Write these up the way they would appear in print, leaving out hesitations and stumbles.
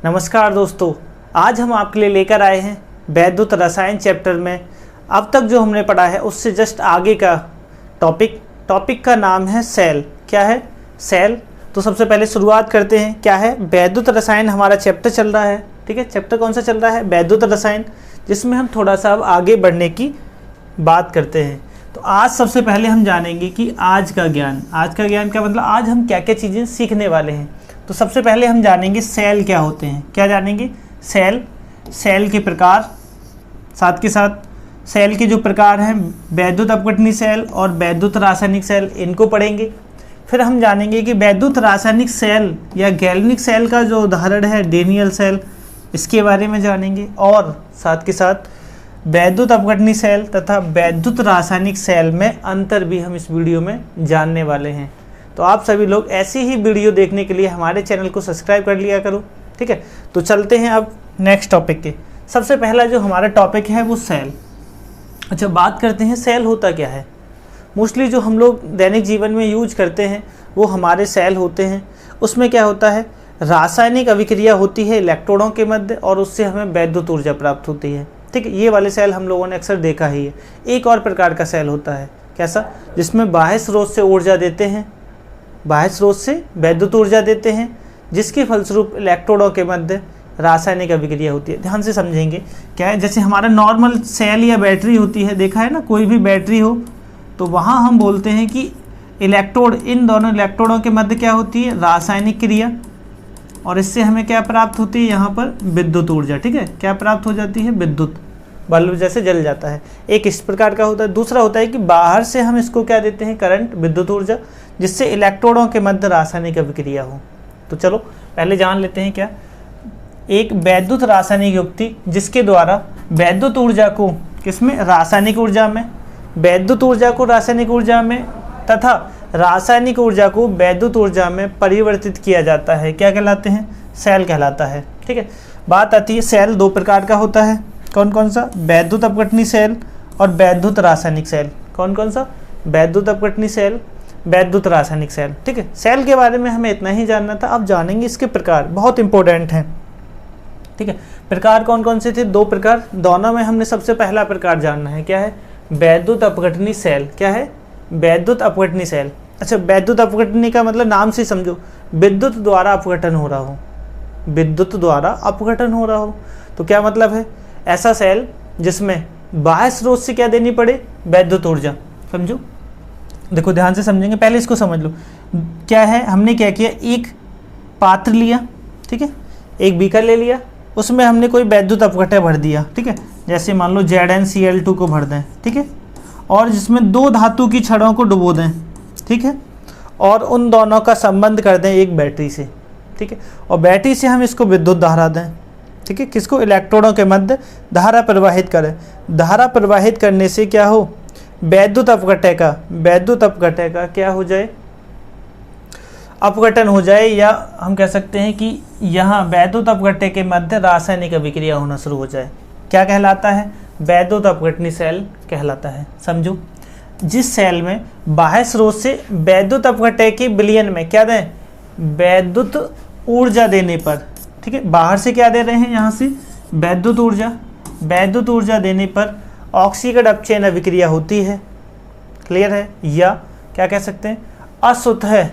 नमस्कार दोस्तों, आज हम आपके लिए लेकर आए हैं वैद्युत रसायन चैप्टर में अब तक जो हमने पढ़ा है उससे जस्ट आगे का टॉपिक का नाम है सेल। क्या है? सेल। तो सबसे पहले शुरुआत करते हैं। क्या है? वैद्युत रसायन हमारा चैप्टर चल रहा है। ठीक है, चैप्टर कौन सा चल रहा है? वैद्युत रसायन, जिसमें हम थोड़ा सा अब आगे बढ़ने की बात करते हैं। तो आज सबसे पहले हम जानेंगे कि आज का ज्ञान क्या मतलब, आज हम क्या क्या चीज़ें सीखने वाले हैं। तो सबसे पहले हम जानेंगे सेल क्या होते हैं। क्या जानेंगे? सेल के प्रकार, साथ के साथ सेल के जो प्रकार हैं वैद्युत अपघटनी सेल और वैद्युत रासायनिक सेल, इनको पढ़ेंगे। फिर हम जानेंगे कि वैद्युत रासायनिक सेल या गैल्वेनिक सेल का जो उदाहरण है डेनियल सेल, इसके बारे में जानेंगे। और साथ के साथ वैद्युत अपघटनी सेल तथा वैद्युत रासायनिक सेल में अंतर भी हम इस वीडियो में जानने वाले हैं। तो आप सभी लोग ऐसी ही वीडियो देखने के लिए हमारे चैनल को सब्सक्राइब कर लिया करो। ठीक है, तो चलते हैं अब नेक्स्ट टॉपिक के। सबसे पहला जो हमारा टॉपिक है वो सेल। अच्छा, बात करते हैं सेल होता क्या है। मोस्टली जो हम लोग दैनिक जीवन में यूज करते हैं वो हमारे सेल होते हैं। उसमें क्या होता है? रासायनिक अभिक्रिया होती है इलेक्ट्रोडों के मध्य और उससे हमें वैद्युत ऊर्जा प्राप्त होती है। ठीक है, ये वाले सेल हम लोगों ने अक्सर देखा ही है। एक और प्रकार का सेल होता है, कैसा? जिसमें बाह्य स्रोत से ऊर्जा देते हैं, बाह्य स्रोत से वैद्युत ऊर्जा देते हैं, जिसके फलस्वरूप इलेक्ट्रोडों के मध्य रासायनिक अभिक्रिया होती है। ध्यान से समझेंगे। क्या है? जैसे हमारा नॉर्मल सेल या बैटरी होती है, देखा है ना, कोई भी बैटरी हो तो वहाँ हम बोलते हैं कि इलेक्ट्रोड, इन दोनों इलेक्ट्रोडों के मध्य क्या होती है? रासायनिक क्रिया, और इससे हमें क्या प्राप्त होती है? यहाँ पर विद्युत ऊर्जा। ठीक है, क्या प्राप्त हो जाती है? विद्युत, बल्ब जैसे जल जाता है। एक इस प्रकार का होता है। दूसरा होता है कि बाहर से हम इसको क्या देते हैं? करंट, विद्युत ऊर्जा, जिससे इलेक्ट्रोडों के मध्य रासायनिक अभिक्रिया हो। तो चलो पहले जान लेते हैं क्या एक वैद्युत रासायनिक युक्ति, जिसके द्वारा वैद्युत ऊर्जा को किसमें? रासायनिक ऊर्जा में, वैद्युत ऊर्जा को रासायनिक ऊर्जा में तथा रासायनिक ऊर्जा को वैद्युत ऊर्जा में परिवर्तित किया जाता है। क्या कहलाते हैं? सेल कहलाता है। ठीक है, बात आती है सेल दो प्रकार का होता है। कौन कौन सा? वैद्युत अपघटनी सेल और वैद्युत रासायनिक सेल। कौन कौन सा? वैद्युत अपघटनी सेल, वैद्युत रासायनिक सेल। ठीक है, सेल के बारे में हमें इतना ही जानना था। अब जानेंगे इसके प्रकार, बहुत इंपॉर्टेंट हैं। ठीक है, प्रकार कौन कौन से थे? दो प्रकार। दोनों में हमने सबसे पहला प्रकार जानना है। क्या है? वैद्युत अपघटनी सेल। क्या है? वैद्युत अपघटनी सेल। अच्छा, वैद्युत अपघटनी का मतलब नाम से समझो, विद्युत द्वारा अपघटन हो रहा हो, विद्युत द्वारा अपघटन हो रहा हो। तो क्या मतलब है? ऐसा सेल जिसमें बाह्य स्रोत से क्या देनी पड़े? वैद्युत ऊर्जा। समझो, देखो ध्यान से समझेंगे, पहले इसको समझ लो। क्या है? हमने क्या किया? एक पात्र लिया, ठीक है, एक बीकर ले लिया, उसमें हमने कोई वैद्युत अपघटक भर दिया। ठीक है, जैसे मान लो ZnCl2 को भर दें। ठीक है, और जिसमें दो धातु की छड़ों को डुबो दें। ठीक है, और उन दोनों का संबंध कर दें एक बैटरी से। ठीक है, और बैटरी से हम इसको विद्युत धारा दें। ठीक है, किसको? इलेक्ट्रोडों के मध्य धारा प्रवाहित करें। धारा प्रवाहित करने से क्या हो? वैद्युत अपघटक का क्या हो जाए? अपघटन हो जाए, या हम कह सकते हैं कि यहाँ वैद्युत अपघटक के मध्य रासायनिक अभिक्रिया होना शुरू हो जाए। क्या कहलाता है? वैद्युत अपघटनी सेल कहलाता है। समझो, जिस सेल में बाह्य स्रोत से वैद्युत अपघटक के विलयन में क्या दें? वैद्युत ऊर्जा देने पर। ठीक है, बाहर से क्या दे रहे हैं? यहाँ से वैद्युत ऊर्जा। वैद्युत ऊर्जा देने पर ऑक्सीकरण अपचयन अभिक्रिया होती है। क्लियर है? या क्या कह सकते हैं? असुतः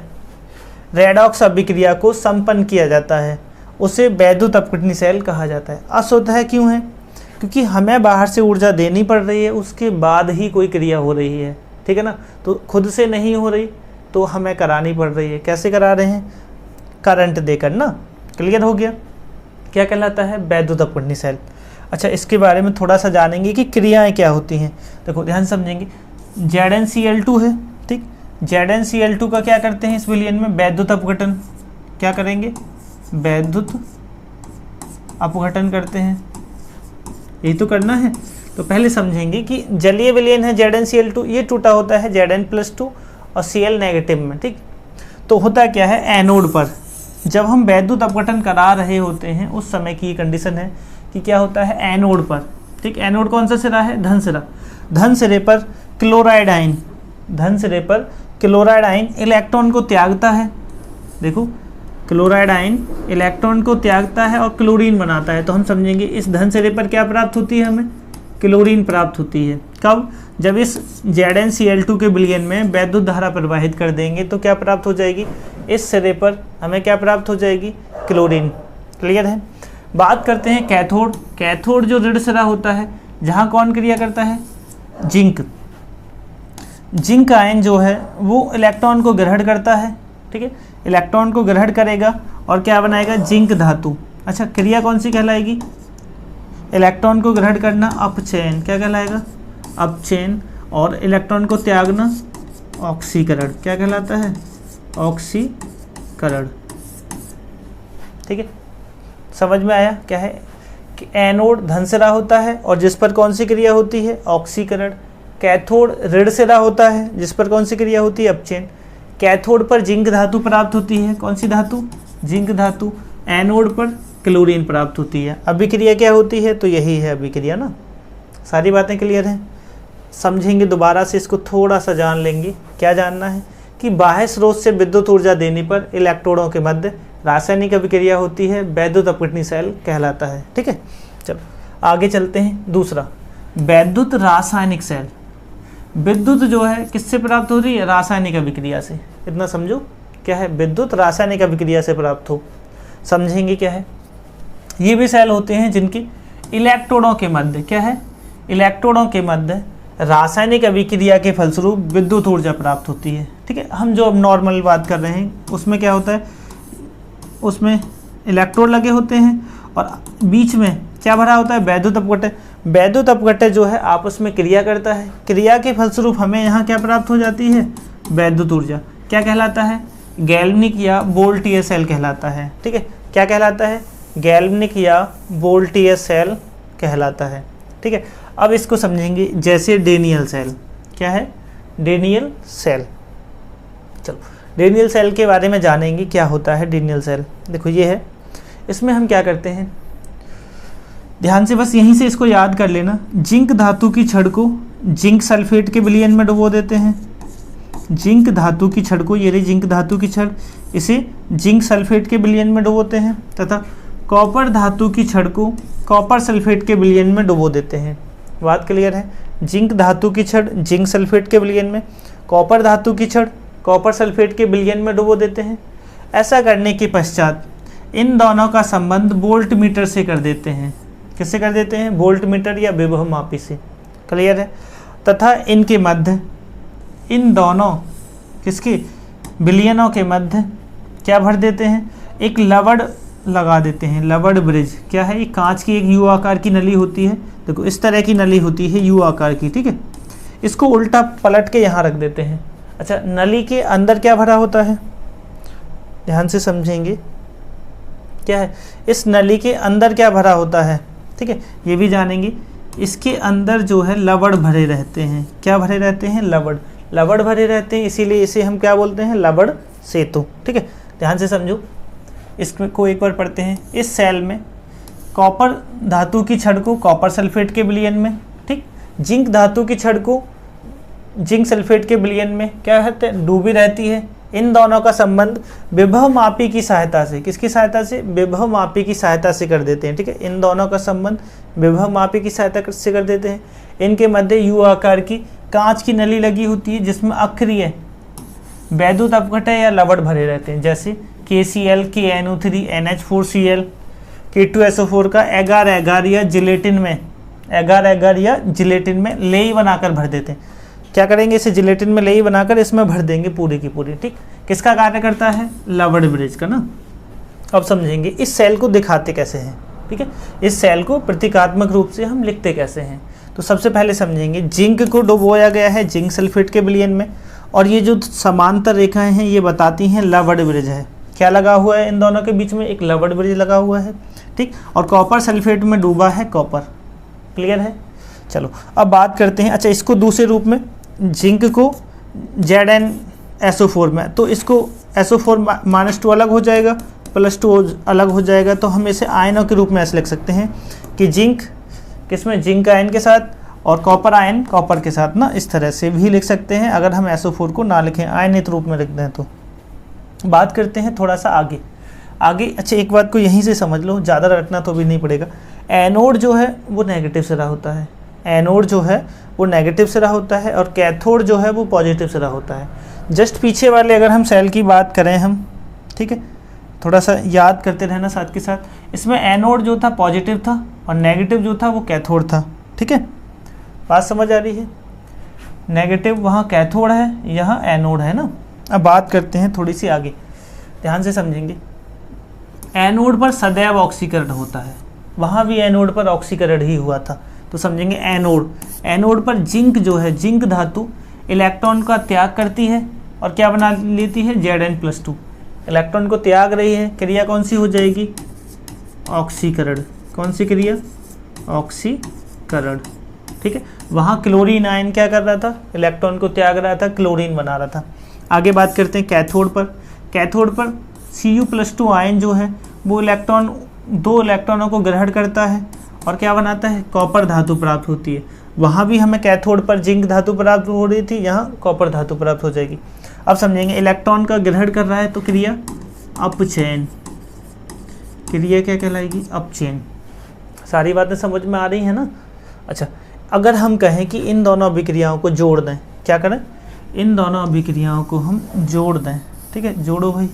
रेडॉक्स अभिक्रिया को संपन्न किया जाता है, उसे वैद्युत अपघटनी सेल कहा जाता है। असुतः क्यों है? क्योंकि हमें बाहर से ऊर्जा देनी पड़ रही है, उसके बाद ही कोई क्रिया हो रही है। ठीक है ना, तो खुद से नहीं हो रही तो हमें करानी पड़ रही है। कैसे करा रहे हैं? करंट देकर ना। क्लियर हो गया? क्या कहलाता है? वैद्युत अपघटनी सेल। अच्छा, इसके बारे में थोड़ा सा जानेंगे कि क्रियाएं क्या होती हैं। देखो ध्यान समझेंगे, ZnCl2 है। ठीक, ZnCl2 का क्या करते हैं? इस विलयन में वैद्युत अपघटन। क्या करेंगे? वैद्युत अपघटन करते हैं। यही तो करना है। तो पहले समझेंगे कि जलीय विलयन है ZnCl2, ये टूटा होता है Zn+2 और Cl नेगेटिव में। ठीक, तो होता क्या है? एनोड पर जब हम वैद्युत अपघटन करा रहे होते हैं उस समय की कंडीशन है कि क्या होता है? एनोड पर। ठीक, एनोड कौन सा सिरा है? धन सिरा। धन सिरे पर क्लोराइड आयन इलेक्ट्रॉन को त्यागता है। देखो क्लोराइड आयन इलेक्ट्रॉन को त्यागता है और क्लोरीन बनाता है, तो हम समझेंगे इस धन सिरे पर क्या प्राप्त होती है, हमें क्लोरीन प्राप्त होती है। कब? जब इस ZnCl2 के विलयन में वैद्युत धारा प्रवाहित कर देंगे तो क्या प्राप्त हो जाएगी, इस सिरे पर हमें क्या प्राप्त हो जाएगी, क्लोरीन। क्लियर है। बात करते हैं कैथोड। कैथोड जो ऋण सिरा होता है, जहाँ कौन क्रिया करता है, जिंक। जिंक आयन जो है वो इलेक्ट्रॉन को ग्रहण करता है, ठीक है, इलेक्ट्रॉन को ग्रहण करेगा और क्या बनाएगा, जिंक धातु। अच्छा, क्रिया कौन सी कहलाएगी, इलेक्ट्रॉन को ग्रहण करना अपचयन, क्या कहलाएगा, अपचयन, और इलेक्ट्रॉन को त्यागना ऑक्सीकरण, क्या कहलाता है, ऑक्सीकरण। ठीक है, समझ में आया क्या है कि एनोड धन सिरा होता है और जिस पर कौन सी क्रिया होती है, ऑक्सीकरण। कैथोड ऋण सिरा होता है जिस पर कौन सी क्रिया होती है, अपचयन। कैथोड पर जिंक धातु प्राप्त होती है, कौन सी धातु, जिंक धातु। एनोड पर क्लोरीन प्राप्त होती है। अभिक्रिया क्या होती है, तो यही है अभिक्रिया ना। सारी बातें क्लियर हैं, समझेंगे दोबारा से, इसको थोड़ा सा जान लेंगे। क्या जानना है कि बाह्य स्रोत से विद्युत ऊर्जा देने पर इलेक्ट्रोडों के मध्य रासायनिक अभिक्रिया होती है, वैद्युत अपघटनी सेल कहलाता है। ठीक है, चलो आगे चलते हैं। दूसरा, वैद्युत रासायनिक सेल। विद्युत जो है किससे प्राप्त हो रही है, रासायनिक अभिक्रिया से। इतना समझो क्या है, विद्युत रासायनिक अभिक्रिया से प्राप्त हो। समझेंगे क्या है, ये भी सेल होते हैं जिनकी इलेक्ट्रोडों के मध्य क्या है, इलेक्ट्रोडों के मध्य रासायनिक अभिक्रिया के फलस्वरूप विद्युत ऊर्जा प्राप्त होती है। ठीक है, हम जो अब नॉर्मल बात कर रहे हैं उसमें क्या होता है, उसमें इलेक्ट्रोड लगे होते हैं और बीच में क्या भरा होता है, वैद्युत अपघटक। वैद्युत अपघटक जो है आपस में क्रिया करता है, क्रिया के फलस्वरूप हमें यहाँ क्या प्राप्त हो जाती है, वैद्युत ऊर्जा। क्या कहलाता है, गैल्वनिक या वोल्टीय सेल कहलाता है। ठीक है, क्या कहलाता है, गैल्वनिक या वोल्टीय सेल कहलाता है। ठीक है, अब इसको समझेंगे, जैसे डेनियल सेल। क्या है, डेनियल सेल। चलो डेनियल सेल के बारे में जानेंगे, क्या होता है डेनियल सेल। देखो ये है, इसमें हम क्या करते हैं, ध्यान से बस यहीं से इसको याद कर लेना। जिंक धातु की छड़ को जिंक सल्फेट के विलयन में डुबो देते हैं। जिंक धातु की छड़ को, ये रही जिंक धातु की छड़, इसे जिंक सल्फेट के विलयन में डुबोते हैं। तथा कॉपर धातु की छड़ को कॉपर सल्फेट के विलयन में डुबो देते हैं। बात क्लियर है, जिंक धातु की छड़ जिंक सल्फेट के विलयन में, कॉपर धातु की छड़ कॉपर सल्फेट के विलयन में डुबो देते हैं। ऐसा करने के पश्चात इन दोनों का संबंध वोल्ट मीटर से कर देते हैं। किससे कर देते हैं, वोल्ट मीटर या विभव मापी से। क्लियर है। तथा इनके मध्य, इन दोनों किसके विलयनों के मध्य क्या भर देते हैं, एक लवड़ लगा देते हैं। लवड़ ब्रिज क्या है, ये कांच की एक यू आकार की नली होती है। देखो इस तरह की नली होती है यू आकार की। ठीक है, इसको उल्टा पलट के यहाँ रख देते हैं। अच्छा, नली के अंदर क्या भरा होता है, ध्यान से समझेंगे क्या है, इस नली के अंदर क्या भरा होता है। ठीक है, ये भी जानेंगे। इसके अंदर जो है लवड़ भरे रहते हैं। क्या भरे रहते हैं, लवड़। लवड़ भरे रहते हैं, इसीलिए इसे हम क्या बोलते हैं, लवड़ सेतु। ठीक है, ध्यान से समझो, इसको एक बार पढ़ते हैं। इस सेल में कॉपर धातु की छड़ को कॉपर सल्फेट के विलयन में, ठीक, जिंक धातु की छड़ को जिंक सल्फेट के विलयन में क्या है, डूबी रहती है। इन दोनों का संबंध विभव मापी की सहायता से, किसकी सहायता से, विभव मापी की सहायता से कर देते हैं। ठीक है, इन दोनों का संबंध विभव मापी की सहायता से कर देते हैं। इनके मध्य यू आकार की कांच की नली लगी होती है जिसमें अक्रिय वैद्युत अपघटक या लवड़ भरे रहते हैं, जैसे KCl, KNO3, NH4Cl, K2SO4 का एगार एगार या जिलेटिन में, एगार एगार या जिलेटिन में लेई बनाकर भर देते हैं। क्या करेंगे, इसे जिलेटिन में लेई बनाकर इसमें भर देंगे पूरी की पूरी। ठीक, किसका कार्य करता है, लवड़ ब्रिज का ना। अब समझेंगे इस सेल को दिखाते कैसे हैं। ठीक है, इस सेल को प्रतीकात्मक रूप से हम लिखते कैसे हैं। तो सबसे पहले समझेंगे, जिंक को डुबोया गया है जिंक सल्फेट के विलयन में, और ये जो समांतर रेखाएं हैं ये बताती हैं लवड़ ब्रिज है। क्या लगा हुआ है इन दोनों के बीच में, एक लवड़ ब्रिज लगा हुआ है। ठीक, और कॉपर सल्फेट में डूबा है कॉपर। क्लियर है। चलो अब बात करते हैं, अच्छा इसको दूसरे रूप में, जिंक को ZnSO4 में, तो इसको SO4-2 अलग हो जाएगा, +2 अलग हो जाएगा। तो हम इसे आयनों के रूप में ऐसे लिख सकते हैं कि जिंक किसमें, जिंक आयन के साथ, और कॉपर आयन कॉपर के साथ ना। इस तरह से भी लिख सकते हैं अगर हम SO4 को ना लिखें, आयनित रूप में लिख दें तो। बात करते हैं थोड़ा सा आगे, आगे अच्छा एक बात को यहीं से समझ लो, ज़्यादा रखना तो भी नहीं पड़ेगा। एनोड जो है वो नेगेटिव सिरा होता है, एनोड जो है वो नेगेटिव सिरा होता है और कैथोड जो है वो पॉजिटिव सिरा होता है। जस्ट पीछे वाले अगर हम सेल की बात करें हम, ठीक है, थोड़ा सा याद करते रहना साथ के साथ, इसमें एनोड जो था पॉजिटिव था और नेगेटिव जो था वो कैथोड था, ठीक है, बात समझ आ रही है। नेगेटिव वहाँ कैथोड है, यहाँ एनोड है ना। अब बात करते हैं थोड़ी सी आगे, ध्यान से समझेंगे। एनोड पर सदैव ऑक्सीकरण होता है, वहाँ भी एनोड पर ऑक्सीकरण ही हुआ था, तो समझेंगे एनोड। एनोड पर जिंक जो है, जिंक धातु इलेक्ट्रॉन का त्याग करती है और क्या बना लेती है, Zn+2। इलेक्ट्रॉन को त्याग रही है, क्रिया कौन सी हो जाएगी, ऑक्सीकरण। कौन सी क्रिया, ऑक्सीकरण, ठीक है। वहाँ क्लोरीन आयन क्या कर रहा था, इलेक्ट्रॉन को त्याग रहा था, क्लोरीन बना रहा था। आगे बात करते हैं कैथोड पर। कैथोड पर Cu+2 आयन जो है वो इलेक्ट्रॉन, 2 इलेक्ट्रॉनों को ग्रहण करता है और क्या बनाता है, कॉपर धातु प्राप्त होती है। वहाँ भी हमें कैथोड पर जिंक धातु प्राप्त हो रही थी, यहाँ कॉपर धातु प्राप्त हो जाएगी। अब समझेंगे, इलेक्ट्रॉन का ग्रहण कर रहा है तो क्रिया अपचयन, क्रिया क्या कहलाएगी, अपचयन। सारी बातें समझ में आ रही हैं ना। अच्छा, अगर हम कहें कि इन दोनों अभिक्रियाओं को जोड़ दें, क्या करें, इन दोनों अभिक्रियाओं को हम जोड़ दें, ठीक है, जोड़ो भाई।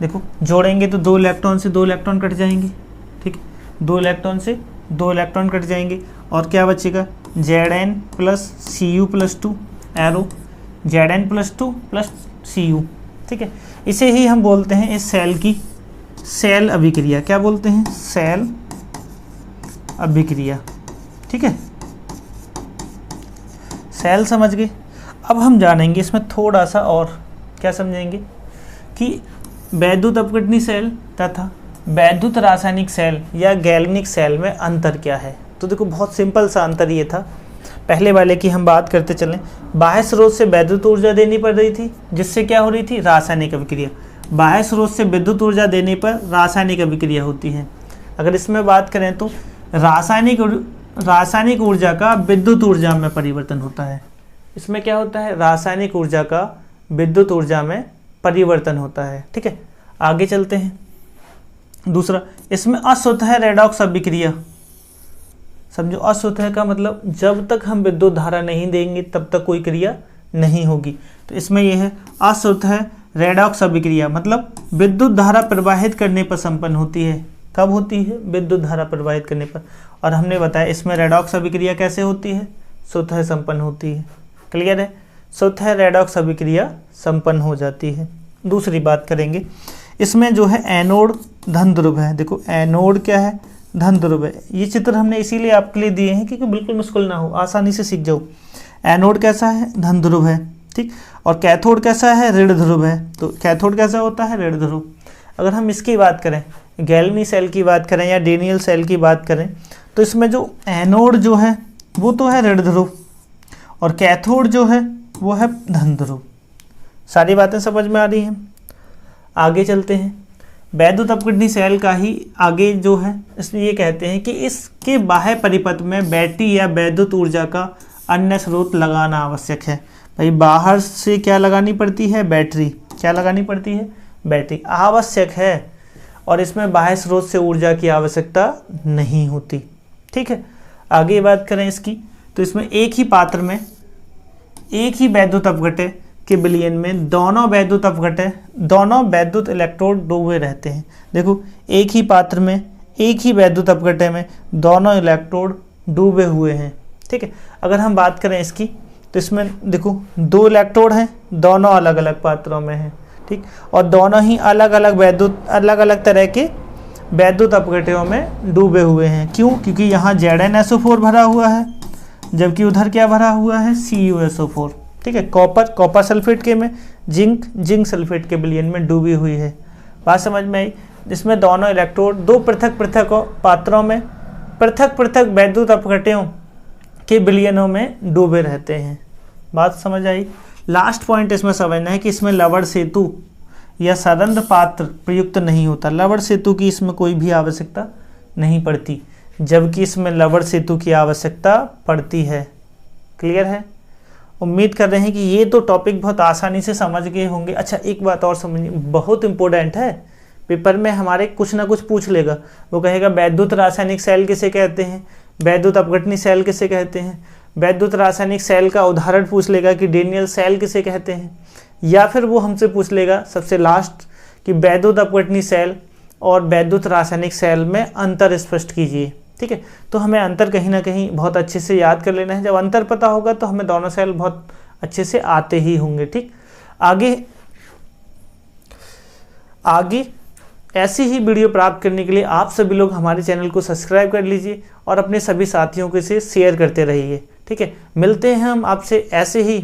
देखो जोड़ेंगे तो 2 इलेक्ट्रॉन से 2 इलेक्ट्रॉन कट जाएंगे, ठीक है, 2 इलेक्ट्रॉन से 2 इलेक्ट्रॉन कट जाएंगे और क्या बचेगा, Zn+Cu+2 एरो, Zn+2 + Cu, ठीक है। इसे ही हम बोलते हैं इस सेल की सेल अभिक्रिया। क्या बोलते हैं, सेल अभिक्रिया, ठीक है, सेल समझ गए। अब हम जानेंगे इसमें थोड़ा सा और क्या समझेंगे कि वैद्युत अपघटनी सेल तथा वैद्युत रासायनिक सेल या गैल्वेनिक सेल में अंतर क्या है। तो देखो बहुत सिंपल सा अंतर ये था, पहले वाले की हम बात करते चलें। बाह्य स्रोत से वैद्युत ऊर्जा देनी पड़ रही थी, जिससे क्या हो रही थी, रासायनिक अभिक्रिया। बाह्य स्रोत से विद्युत ऊर्जा देने पर रासायनिक अभिक्रिया होती है। अगर इसमें बात करें तो रासायनिक ऊर्जा का विद्युत ऊर्जा में परिवर्तन होता है। इसमें क्या होता है, रासायनिक ऊर्जा का विद्युत ऊर्जा में परिवर्तन होता है, ठीक है। आगे चलते हैं। दूसरा, इसमें असुतः रेडॉक्स अभिक्रिया। समझो, असुतः का मतलब जब तक हम विद्युत धारा नहीं देंगे तब तक कोई क्रिया नहीं होगी। तो इसमें यह है असुतः रेडॉक्स अभिक्रिया, मतलब विद्युत धारा प्रवाहित करने पर संपन्न होती है। कब होती है, विद्युत धारा प्रवाहित करने पर। और हमने बताया इसमें रेडॉक्स अभिक्रिया कैसे होती है, स्वतः संपन्न होती है। क्लियर है, स्वतः रेडॉक्स अभिक्रिया संपन्न हो जाती है। दूसरी बात करेंगे, इसमें जो है एनोड धन ध्रुव है। देखो एनोड क्या है, धन ध्रुव है। ये चित्र हमने इसीलिए आपके लिए दिए हैं क्योंकि बिल्कुल मुश्किल ना हो, आसानी से सीख जाओ। एनोड कैसा है, धन ध्रुव है, ठीक। और कैथोड कैसा है, ऋण ध्रुव है। तो कैथोड कैसा होता है, ऋण ध्रुव। अगर हम इसकी बात करें, गैल्वेनी सेल की बात करें या डेनियल सेल की बात करें, तो इसमें जो एनोड जो है वो तो है ऋण ध्रुव और कैथोड जो है वो है धन ध्रुव। सारी बातें समझ में आ रही हैं। आगे चलते हैं। वैद्युत अपघटनी सेल का ही आगे जो है, इसमें ये कहते हैं कि इसके बाह्य परिपथ में बैटरी या वैद्युत ऊर्जा का अन्य स्रोत लगाना आवश्यक है। भाई बाहर से क्या लगानी पड़ती है, बैटरी। क्या लगानी पड़ती है, बैटरी आवश्यक है। और इसमें बाह्य स्रोत से ऊर्जा की आवश्यकता नहीं होती, ठीक है। आगे बात करें इसकी, तो इसमें एक ही पात्र में एक ही वैद्युत अपघटय के विलयन में दोनों वैद्युत इलेक्ट्रोड डूबे रहते हैं। देखो एक ही पात्र में एक ही वैद्युत अपघटय में दोनों इलेक्ट्रोड डूबे हुए हैं, ठीक है। अगर हम बात करें इसकी, तो इसमें देखो 2 इलेक्ट्रोड हैं, दोनों अलग अलग पात्रों में हैं, ठीक। और दोनों ही अलग अलग तरह के वैद्युत अपघटयों में डूबे हुए हैं। क्यों, क्योंकि यहाँ ZnSO4 भरा हुआ है, जबकि उधर क्या भरा हुआ है, CuSO4, ठीक है। कॉपर सल्फेट के में, जिंक सल्फेट के विलयन में डूबी हुई है। बात समझ में आई। जिसमें दोनों इलेक्ट्रोड 2 पृथक पात्रों में पृथक वैद्युत अपघटयों के विलयनों में डूबे रहते हैं। बात समझ आई। लास्ट पॉइंट इसमें समझना है कि इसमें लवण सेतु या सरंध्र पात्र प्रयुक्त नहीं होता। लवण सेतु की इसमें कोई भी आवश्यकता नहीं पड़ती, जबकि इसमें लवण सेतु की आवश्यकता पड़ती है। क्लियर है, उम्मीद कर रहे हैं कि ये तो टॉपिक बहुत आसानी से समझ गए होंगे। अच्छा, एक बात और समझिए, बहुत इंपॉर्टेंट है, पेपर में हमारे कुछ ना कुछ पूछ लेगा। वो कहेगा वैद्युत रासायनिक सेल किसे कहते हैं, वैद्युत अपघटनी सेल किसे कहते हैं, वैद्युत रासायनिक सेल का उदाहरण पूछ लेगा कि डेनियल सेल किसे कहते हैं, या फिर वो हमसे पूछ लेगा सबसे लास्ट कि वैद्युत अपघटनी सेल और वैद्युत रासायनिक सेल में अंतर स्पष्ट कीजिए। ठीक है, तो हमें अंतर कहीं ना कहीं बहुत अच्छे से याद कर लेना है। जब अंतर पता होगा तो हमें दोनों सेल बहुत अच्छे से आते ही होंगे। ठीक, आगे ऐसी ही वीडियो प्राप्त करने के लिए आप सभी लोग हमारे चैनल को सब्सक्राइब कर लीजिए और अपने सभी साथियों के से शेयर करते रहिए। ठीक है, मिलते हैं हम आपसे, ऐसे ही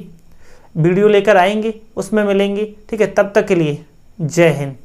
वीडियो लेकर आएंगे, उसमें मिलेंगे। ठीक है, तब तक के लिए जय हिंद।